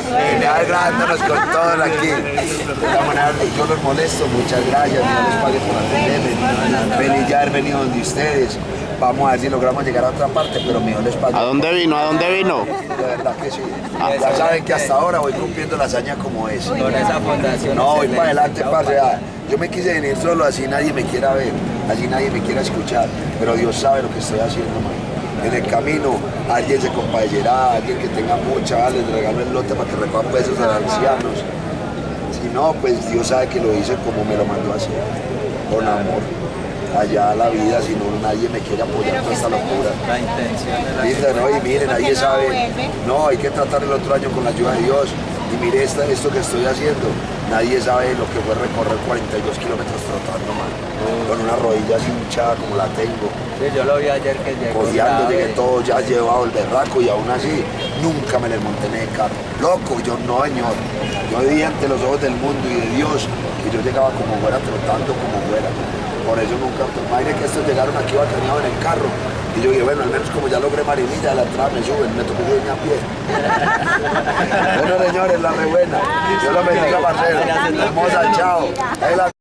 Genial, grabándonos con todos aquí. De esta manera yo los molesto, muchas gracias, no les pague por atenderme. Feliz ya haber venido donde ustedes. Vamos a ver si logramos llegar a otra parte, pero mejor les pague. ¿A dónde vino? ¿A dónde vino? De verdad que sí. Ya saben que hasta ahora voy cumpliendo la hazaña como es. Con esa fundación. No, voy para adelante, parce. Yo me quise venir solo, así nadie me quiera ver, así nadie me quiera escuchar, pero Dios sabe lo que estoy haciendo, man. En el camino, alguien se compadecerá, alguien que tenga mucha, les regalo el lote para que recojan pesos a los ancianos. Si no, pues Dios sabe que lo hice como me lo mandó a hacer, con amor. Allá la vida, si no nadie me quiere apoyar toda esta locura. La intención de la Linda, ¿no? Y miren, nadie sabe, no, hay que tratar el otro año con la ayuda de Dios. Y mire esto que estoy haciendo, nadie sabe lo que fue recorrer 42 kilómetros trotando, man. Con una rodilla así hinchada como la tengo. Sí, yo lo vi ayer que llegó. Cojeando, llegué todo ya llevado el berraco y aún así nunca me le monté en el carro. Loco, yo no, señor. Yo vi ante los ojos del mundo y de Dios que yo llegaba como fuera, trotando como fuera. Por eso nunca, imagínense que estos llegaron aquí bacaneados en el carro. Y yo dije, bueno, al menos como ya logré Marinilla, de la entrada me suben, me tocó subirme a pie. Bueno, señores, la re buena. Dios los bendiga, parcero. Hermosa, chao.